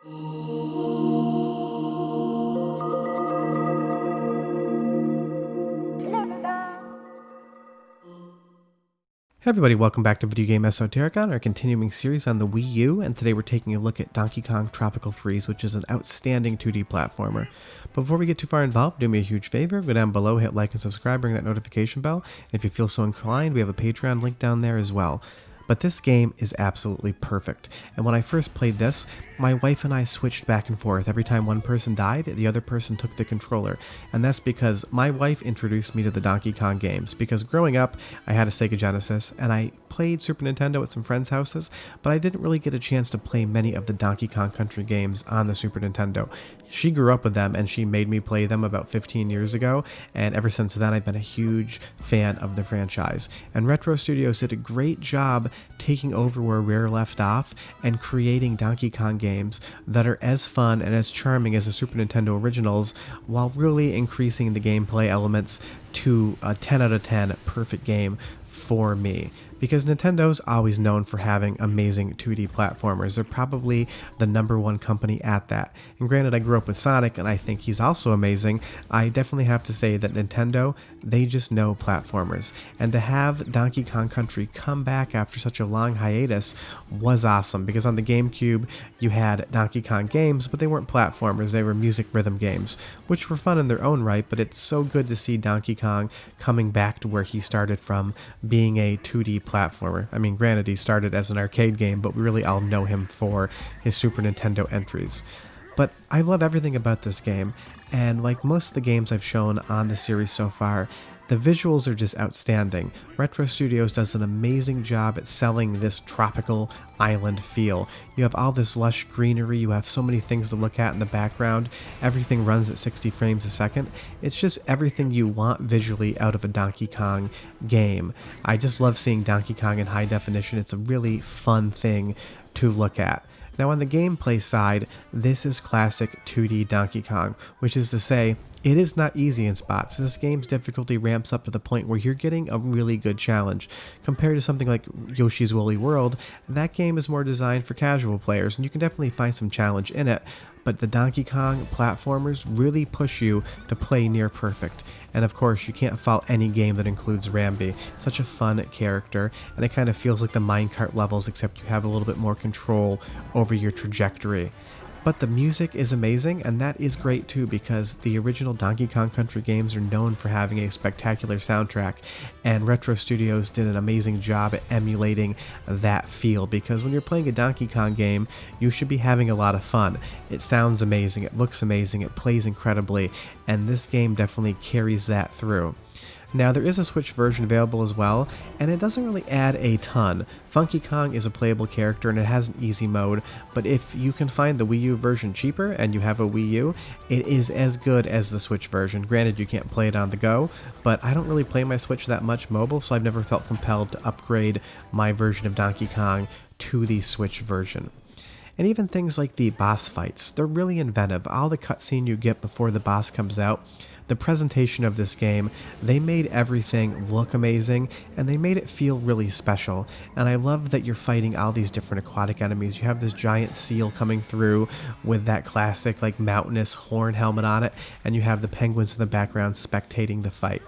Hey everybody, welcome back to Video Game Esoterica on our continuing series on the Wii U, and today we're taking a look at Donkey Kong Tropical Freeze, which is an outstanding 2D platformer. But before we get too far involved, do me a huge favor, go down below, hit like and subscribe, ring that notification bell, and if you feel so inclined, we have a Patreon link down there as well. But this game is absolutely perfect, and when I first played this, my wife and I switched back and forth. Every time one person died, the other person took the controller, and that's because my wife introduced me to the Donkey Kong games, because growing up, I had a Sega Genesis, and I played Super Nintendo at some friends' houses, but I didn't really get a chance to play many of the Donkey Kong Country games on the Super Nintendo. She grew up with them, and she made me play them about 15 years ago, and ever since then I've been a huge fan of the franchise. And Retro Studios did a great job taking over where Rare left off and creating Donkey Kong games that are as fun and as charming as the Super Nintendo originals, while really increasing the gameplay elements to a 10 out of 10 perfect game for me. Because Nintendo's always known for having amazing 2D platformers. They're probably the #1 company at that. And granted, I grew up with Sonic, and I think he's also amazing. I definitely have to say that Nintendo, they just know platformers. And to have Donkey Kong Country come back after such a long hiatus was awesome. Because on the GameCube, you had Donkey Kong games, but they weren't platformers. They were music rhythm games, which were fun in their own right, but it's so good to see Donkey Kong coming back to where he started from, being a 2D platformer. I mean, granted, he started as an arcade game, but we really all know him for his Super Nintendo entries. But I love everything about this game, and like most of the games I've shown on the series so far, the visuals are just outstanding. Retro Studios does an amazing job at selling this tropical island feel. You have all this lush greenery, you have so many things to look at in the background, everything runs at 60 frames a second. It's just everything you want visually out of a Donkey Kong game. I just love seeing Donkey Kong in high definition. It's a really fun thing to look at. Now on the gameplay side, this is classic 2D Donkey Kong, which is to say, it is not easy in spots. This game's difficulty ramps up to the point where you're getting a really good challenge. Compared to something like Yoshi's Woolly World, that game is more designed for casual players, and you can definitely find some challenge in it, but the Donkey Kong platformers really push you to play near perfect. And of course, you can't fault any game that includes Rambi. Such a fun character, and it kind of feels like the minecart levels, except you have a little bit more control over your trajectory. But the music is amazing, and that is great too, because the original Donkey Kong Country games are known for having a spectacular soundtrack, and Retro Studios did an amazing job at emulating that feel, because when you're playing a Donkey Kong game, you should be having a lot of fun. It sounds amazing, it looks amazing, it plays incredibly, and this game definitely carries that through. Now, there is a Switch version available as well, and it doesn't really add a ton. Funky Kong is a playable character and it has an easy mode, but if you can find the Wii U version cheaper and you have a Wii U, it is as good as the Switch version. Granted, you can't play it on the go, but I don't really play my Switch that much mobile, so I've never felt compelled to upgrade my version of Donkey Kong to the Switch version. And even things like the boss fights, they're really inventive. All the cutscene you get before the boss comes out, the presentation of this game, they made everything look amazing, and they made it feel really special. And I love that you're fighting all these different aquatic enemies. You have this giant seal coming through with that classic like mountainous horn helmet on it, and you have the penguins in the background spectating the fight.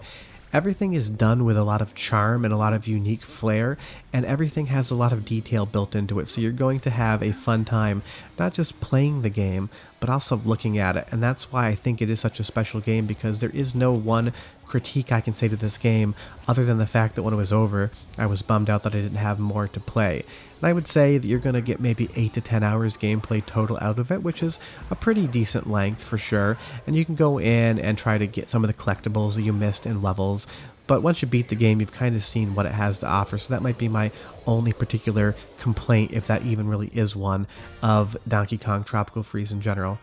Everything is done with a lot of charm and a lot of unique flair, and everything has a lot of detail built into it, so you're going to have a fun time, not just playing the game, but also looking at it. And that's why I think it is such a special game, because there is no one critique I can say to this game other than the fact that when it was over, I was bummed out that I didn't have more to play. And I would say that you're going to get maybe 8 to 10 hours gameplay total out of it, which is a pretty decent length for sure. And you can go in and try to get some of the collectibles that you missed in levels. But once you beat the game, you've kind of seen what it has to offer. So that might be my only particular complaint, if that even really is one, of Donkey Kong Tropical Freeze in general.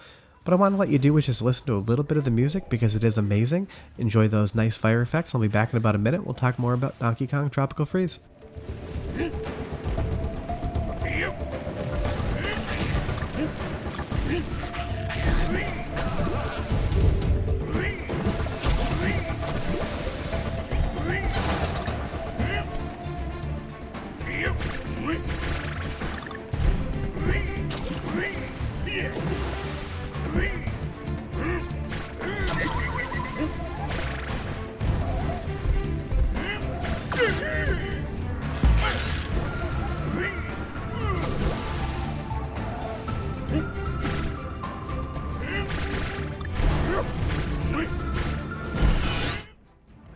What I want to let you do is just listen to a little bit of the music, because it is amazing. Enjoy those nice fire effects. I'll be back in about a minute. We'll talk more about Donkey Kong Tropical Freeze.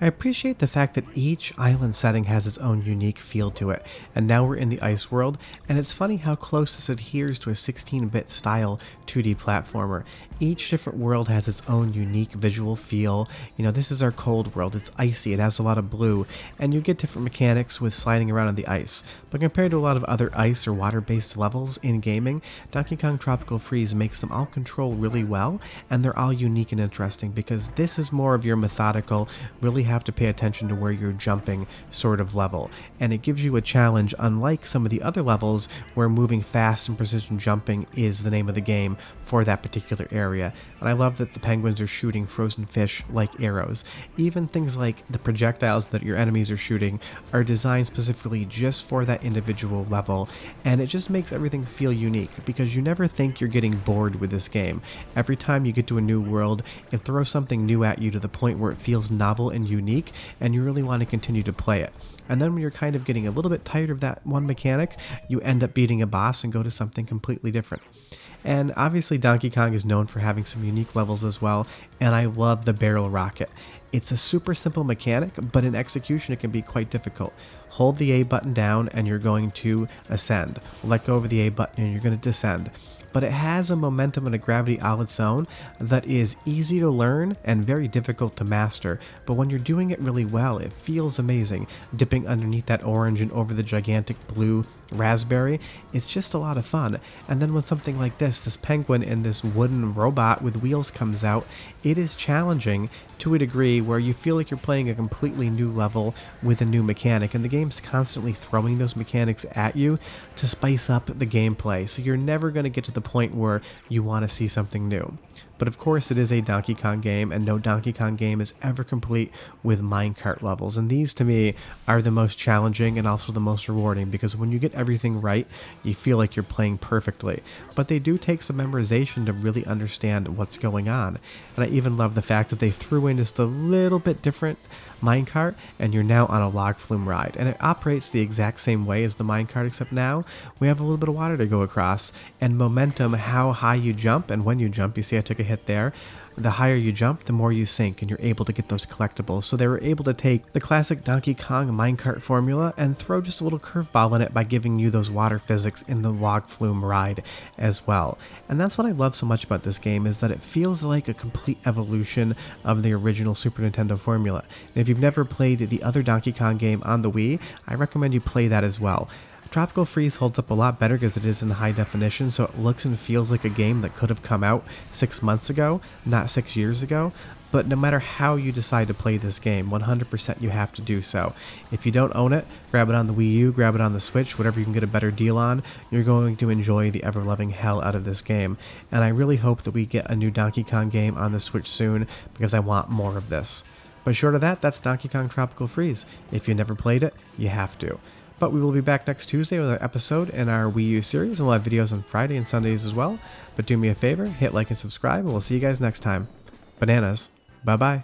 I appreciate the fact that each island setting has its own unique feel to it, and now we're in the ice world, and it's funny how close this adheres to a 16-bit style 2D platformer. Each different world has its own unique visual feel. You know, this is our cold world, it's icy, it has a lot of blue, and you get different mechanics with sliding around on the ice. But compared to a lot of other ice or water-based levels in gaming, Donkey Kong Tropical Freeze makes them all control really well, and they're all unique and interesting because this is more of your methodical, really have to pay attention to where you're jumping sort of level, and it gives you a challenge unlike some of the other levels where moving fast and precision jumping is the name of the game for that particular area. And I love that the penguins are shooting frozen fish like arrows. Even things like the projectiles that your enemies are shooting are designed specifically just for that individual level, and it just makes everything feel unique because you never think you're getting bored with this game. Every time you get to a new world, it throws something new at you to the point where it feels novel and unique, and you really want to continue to play it. And then when you're kind of getting a little bit tired of that one mechanic, you end up beating a boss and go to something completely different. And obviously Donkey Kong is known for having some unique levels as well, and I love the barrel rocket. It's a super simple mechanic, but in execution it can be quite difficult. Hold the A button down and you're going to ascend. Let go of the A button and you're going to descend. But it has a momentum and a gravity all its own that is easy to learn and very difficult to master. But when you're doing it really well, it feels amazing. Dipping underneath that orange and over the gigantic blue raspberry, it's just a lot of fun. And then when something like this penguin and this wooden robot with wheels comes out, it is challenging to a degree where you feel like you're playing a completely new level with a new mechanic, and the game's constantly throwing those mechanics at you to spice up the gameplay, so you're never going to get to the point where you want to see something new. But of course it is a Donkey Kong game, and no Donkey Kong game is ever complete with minecart levels, and these to me are the most challenging and also the most rewarding because when you get everything right, you feel like you're playing perfectly. But they do take some memorization to really understand what's going on, and I even love the fact that they threw in just a little bit different minecart, and you're now on a log flume ride, and it operates the exact same way as the minecart, except now we have a little bit of water to go across, and momentum, how high you jump, and when you jump, you see I took a hit there, the higher you jump, the more you sink, and you're able to get those collectibles. So they were able to take the classic Donkey Kong minecart formula and throw just a little curveball in it by giving you those water physics in the log flume ride as well. And that's what I love so much about this game, is that it feels like a complete evolution of the original Super Nintendo formula. And if you've never played the other Donkey Kong game on the Wii, I recommend you play that as well. Tropical Freeze holds up a lot better because it is in high definition, so it looks and feels like a game that could have come out 6 months ago, not 6 years ago. But no matter how you decide to play this game, 100% you have to do so. If you don't own it, grab it on the Wii U, grab it on the Switch, whatever you can get a better deal on, you're going to enjoy the ever-loving hell out of this game. And I really hope that we get a new Donkey Kong game on the Switch soon, because I want more of this. But short of that, that's Donkey Kong Tropical Freeze. If you never played it, you have to. But we will be back next Tuesday with an episode in our Wii U series, and we'll have videos on Friday and Sundays as well. But do me a favor, hit like and subscribe, and we'll see you guys next time. Bananas. Bye-bye.